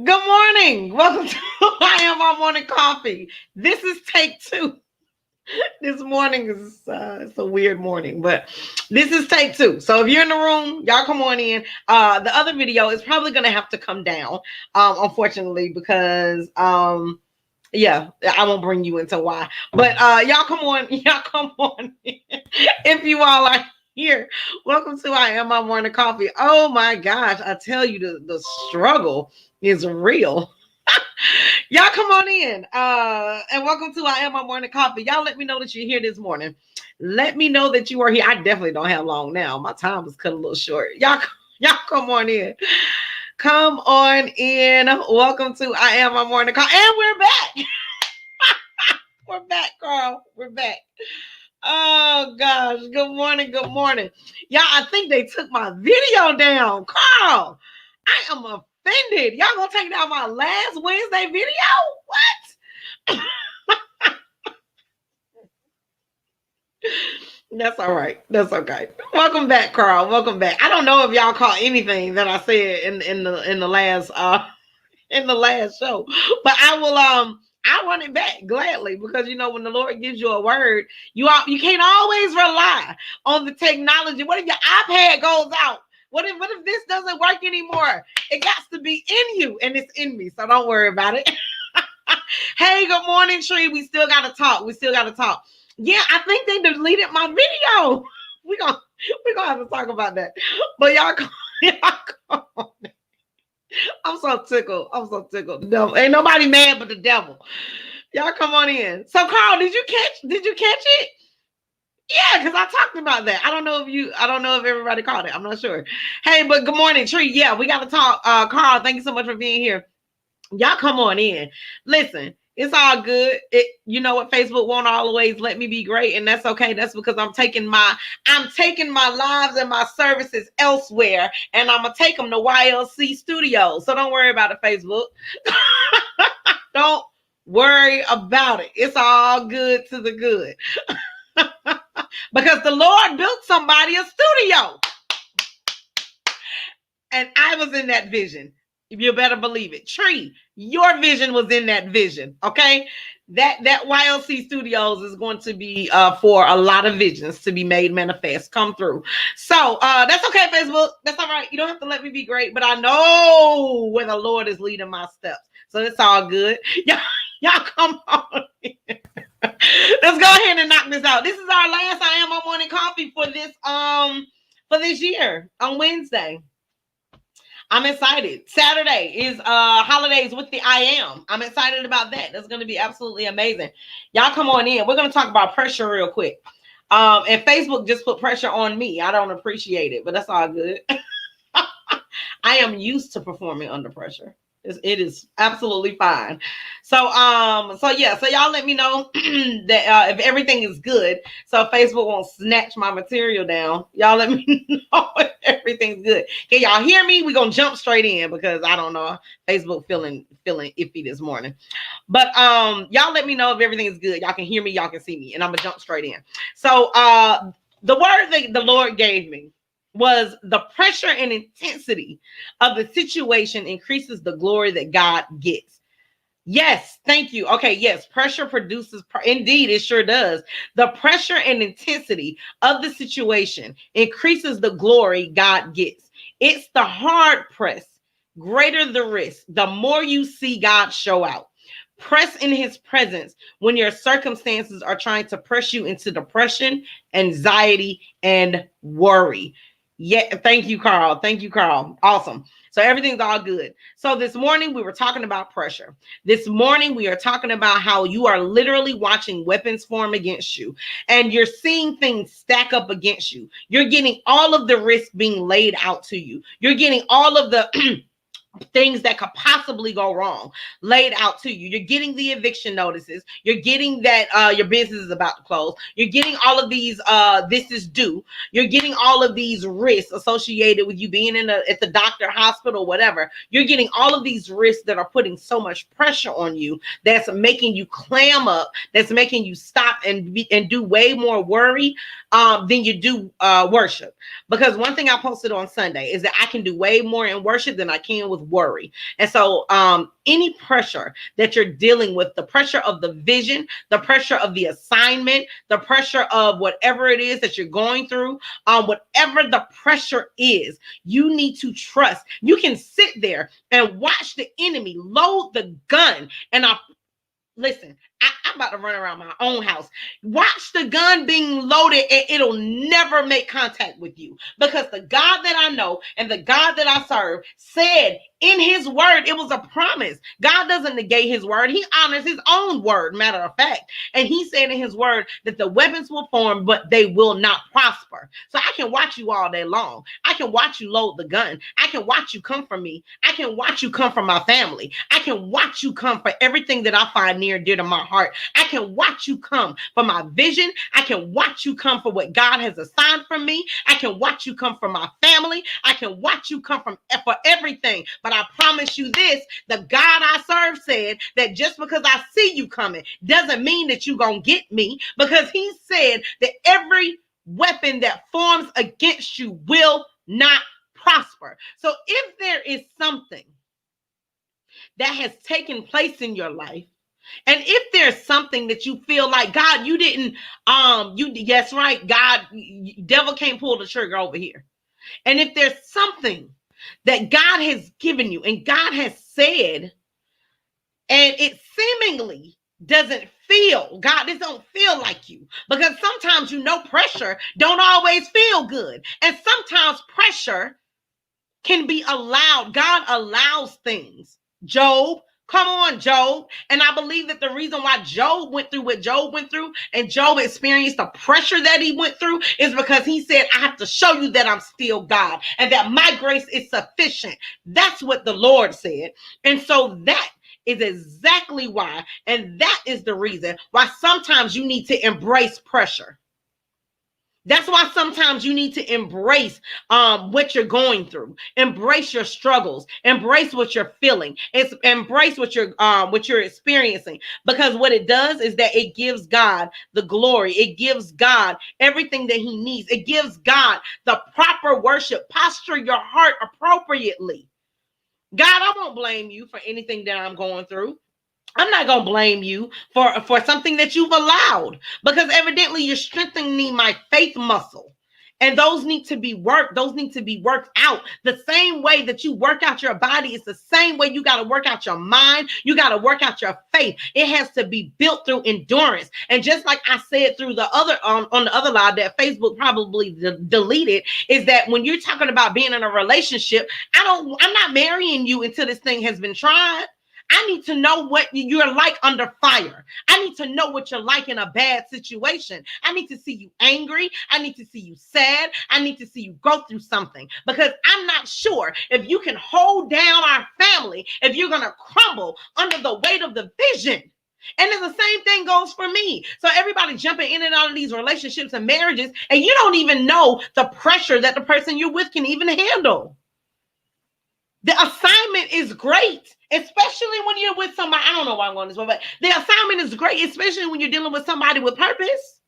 Good morning. Welcome to I Am My Morning Coffee. This is take two. This morning is it's a weird morning, but this is take two. So if you're in the room, y'all come on in. The other video is probably gonna have to come down, unfortunately, because yeah, I won't bring you into why. But y'all come on in. If you all are here, welcome to I Am My Morning Coffee. Oh my gosh, I tell you the struggle is real. Y'all come on in. And welcome to I Am My Morning Coffee. Y'all let me know that you're here this morning. Let me know that you are here. I definitely don't have long now. My time is cut a little short. Y'all come on in. Come on in. Welcome to I Am My Morning Coffee. And we're back. We're back, Carl. We're back. Oh gosh. Good morning. Good morning. Y'all, I think they took my video down. Carl, I am offended. Y'all gonna take down my last Wednesday video? What? That's all right. That's okay. Welcome back, Carl. Welcome back. I don't know if y'all caught anything that I said in the last in the last show, but I run it back gladly because you know when the Lord gives you a word, you can't always rely on the technology. What if your iPad goes out? What if this doesn't work anymore? It got to be in you, and it's in me, so don't worry about it. Hey, good morning, Tree. We still gotta talk. We still gotta talk. Yeah, I think they deleted my video. We gonna have to talk about that. But y'all come on. I'm so tickled. I'm so tickled. The devil. Ain't nobody mad but the devil. Y'all come on in. So Carl, did you catch it? Yeah, because I talked about that. I don't know if everybody caught it. I'm not sure. Hey, but good morning, Tree. Yeah, we gotta talk. Carl, thank you so much for being here. Y'all come on in. Listen, it's all good. You know what? Facebook won't always let me be great, and that's okay. That's because I'm taking my lives and my services elsewhere, and I'm gonna take them to YLC Studios. So don't worry about it, Facebook. Don't worry about it. It's all good to the good. Because the Lord built somebody a studio. And I was in that vision. You better believe it. Tree, your vision was in that vision. Okay. That YLC Studios is going to be for a lot of visions to be made manifest, come through. So that's okay, Facebook. That's all right. You don't have to let me be great, but I know where the Lord is leading my steps. So it's all good. Y'all come on. Let's go ahead and knock this out. This is our last I Am My Morning Coffee for this year on Wednesday. I'm excited. Saturday is holidays with the I Am. I'm excited about that. That's going to be absolutely amazing. Y'all come on in. We're going to talk about pressure real quick. And Facebook just put pressure on me. I don't appreciate it, but that's all good. I am used to performing under pressure. It is absolutely fine. So yeah. So y'all let me know that if everything is good. So Facebook won't snatch my material down. Y'all let me know if everything's good. Can y'all hear me? We're gonna jump straight in because I don't know. Facebook feeling iffy this morning. But y'all let me know if everything is good. Y'all can hear me, y'all can see me, and I'm gonna jump straight in. So the word that the Lord gave me was the pressure and intensity of the situation increases the glory that God gets. Yes, thank you. Okay, yes, pressure produces, indeed, it sure does. The pressure and intensity of the situation increases the glory God gets. It's the hard press, greater the risk, the more you see God show out. Press in his presence when your circumstances are trying to press you into depression, anxiety, and worry. Yeah, thank you, Carl. Thank you, Carl. Awesome. So everything's all good. So this morning we were talking about pressure. This morning we are talking about how you are literally watching weapons form against you and you're seeing things stack up against you. You're getting all of the risk being laid out to you. You're getting all of the things that could possibly go wrong laid out to you. You're getting the eviction notices. You're getting that your business is about to close. You're getting all of these this is due. You're getting all of these risks associated with you being at the doctor, hospital, whatever. You're getting all of these risks that are putting so much pressure on you that's making you clam up, that's making you stop and do way more worry than you do worship. Because one thing I posted on Sunday is that I can do way more in worship than I can with worry. And so any pressure that you're dealing with, the pressure of the vision, the pressure of the assignment, the pressure of whatever it is that you're going through, whatever the pressure is, you need to trust. You can sit there and watch the enemy load the gun. And listen, I'm about to run around my own house. Watch the gun being loaded and it'll never make contact with you, because the God that I know and the God that I serve said in his word, it was a promise. God doesn't negate his word. He honors his own word, matter of fact. And he said in his word that the weapons will form, but they will not prosper. So I can watch you all day long. I can watch you load the gun. I can watch you come for me. I can watch you come for my family. I can watch you come for everything that I find near and dear to my heart. I can watch you come for my vision. I can watch you come for what God has assigned for me. I can watch you come for my family. I can watch you come for everything. But I promise you this, the God I serve said that just because I see you coming doesn't mean that you're going to get me, because he said that every weapon that forms against you will not prosper. So if there is something that has taken place in your life, and if there's something that you feel like, God, you didn't, yes, right, God, devil can't pull the trigger over here. And if there's something that God has given you and God has said, and it seemingly doesn't feel, God, this don't feel like you, because sometimes, pressure don't always feel good. And sometimes pressure can be allowed. God allows things. Job, come on, Job. And I believe that the reason why Job went through what Job went through and Job experienced the pressure that he went through is because he said, I have to show you that I'm still God and that my grace is sufficient. That's what the Lord said. And so that is exactly why, and that is the reason why sometimes you need to embrace pressure. That's why sometimes you need to embrace what you're going through, embrace your struggles, embrace what you're feeling, embrace what you're experiencing, because what it does is that it gives God the glory. It gives God everything that he needs. It gives God the proper worship. Posture your heart appropriately. God, I won't blame you for anything that I'm going through. I'm not going to blame you for something that you've allowed, because evidently you're strengthening my faith muscle. And those need to be worked. Those need to be worked out. The same way that you work out your body is the same way you got to work out your mind. You got to work out your faith. It has to be built through endurance. And just like I said through the other on the other live that Facebook probably deleted, is that when you're talking about being in a relationship, I'm not marrying you until this thing has been tried. I need to know what you're like under fire. I need to know what you're like in a bad situation. I need to see you angry. I need to see you sad. I need to see you go through something, because I'm not sure if you can hold down our family, if you're going to crumble under the weight of the vision. And then the same thing goes for me. So everybody jumping in and out of these relationships and marriages, and you don't even know the pressure that the person you're with can even handle. The assignment is great, especially when you're with somebody. I don't know why I'm going this way, but the assignment is great, especially when you're dealing with somebody with purpose.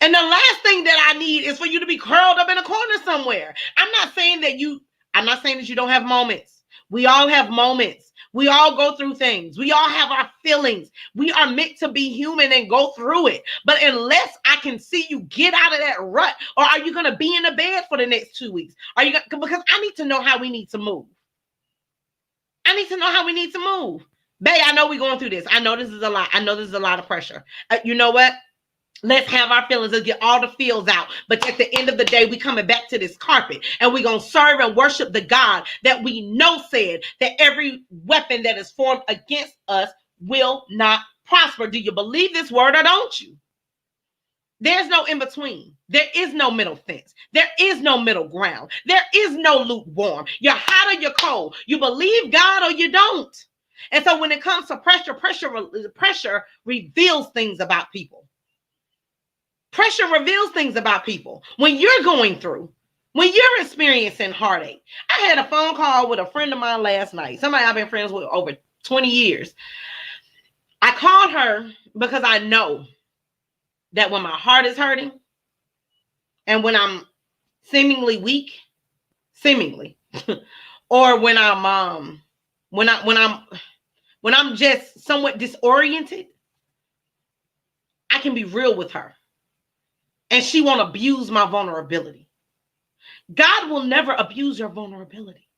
And the last thing that I need is for you to be curled up in a corner somewhere. I'm not saying that you don't have moments. We all have moments. We all go through things. We all have our feelings. We are meant to be human and go through it. But unless I can see you get out of that rut, or are you going to be in the bed for the next 2 weeks? Because I need to know how we need to move. I need to know how we need to move. Babe, I know we're going through this. I know this is a lot. I know this is a lot of pressure. You know what? Let's have our feelings. Let's get all the feels out. But at the end of the day, we coming back to this carpet, and we're going to serve and worship the God that we know said that every weapon that is formed against us will not prosper. Do you believe this word or don't you? There's no in between. There is no middle fence. There is no middle ground. There is no lukewarm. You're hot or you're cold. You believe God or you don't. And so when it comes to pressure reveals things about people. Pressure reveals things about people. When you're going through, when you're experiencing heartache. I had a phone call with a friend of mine last night. Somebody I've been friends with over 20 years. I called her because I know that when my heart is hurting and when I'm seemingly weak, or when I'm just somewhat disoriented, I can be real with her, and she won't abuse my vulnerability. God will never abuse your vulnerability.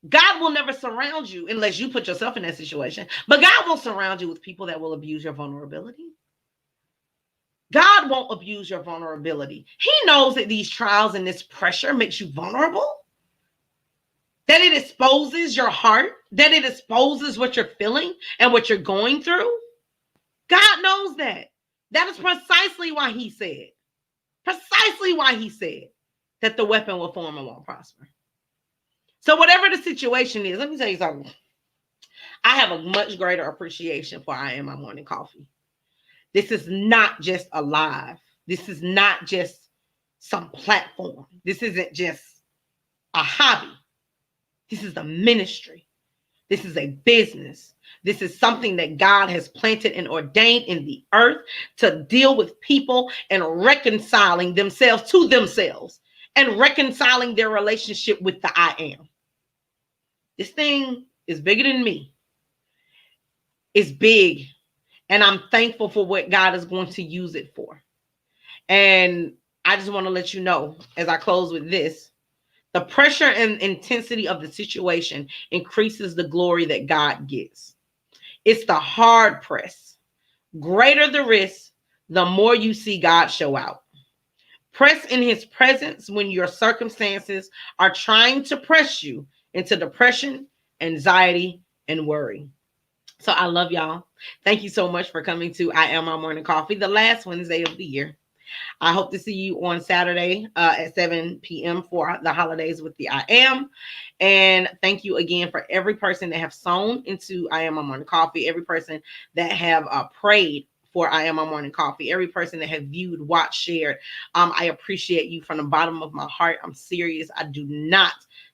God will never surround you unless you put yourself in that situation. But God won't surround you with people that will abuse your vulnerability. God won't abuse your vulnerability. He knows that these trials and this pressure makes you vulnerable, that it exposes your heart, that it exposes what you're feeling and what you're going through. God knows that. That is precisely why he said that the weapon will form and won't prosper. So whatever the situation is, let me tell you something. I have a much greater appreciation for I Am My Morning Coffee. This is not just a live. This is not just some platform. This isn't just a hobby. This is a ministry. This is a business. This is something that God has planted and ordained in the earth to deal with people and reconciling themselves to themselves and reconciling their relationship with the I Am. This thing is bigger than me. It's big. And I'm thankful for what God is going to use it for. And I just want to let you know, as I close with this, the pressure and intensity of the situation increases the glory that God gets. It's the hard press. Greater the risk, the more you see God show out. Press in his presence when your circumstances are trying to press you into depression, anxiety, and worry. So I love y'all. Thank you so much for coming to I Am My Morning Coffee, the last Wednesday of the year. I hope to see you on Saturday at 7 p.m. for the holidays with the I Am. And thank you again for every person that have sown into I Am My Morning Coffee, every person that have prayed for I Am My Morning Coffee, every person that have viewed, watched, shared. I appreciate you from the bottom of my heart. I'm serious. I do not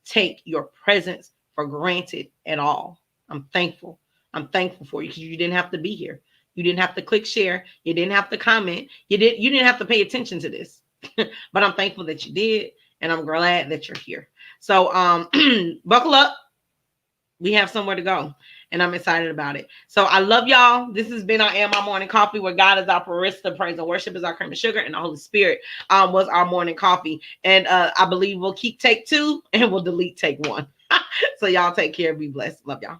take your presence for granted at all. I'm thankful. I'm thankful for you because you didn't have to be here. You didn't have to click share. You didn't have to comment. You didn't have to pay attention to this. But I'm thankful that you did, and I'm glad that you're here. So buckle up. We have somewhere to go, and I'm excited about it. So I love y'all. This has been I Am My Morning Coffee, where God is our barista, praise and worship is our cream and sugar, and the Holy Spirit was our morning coffee. And I believe we'll keep take 2 and we'll delete take 1. So y'all take care. Be blessed. Love y'all.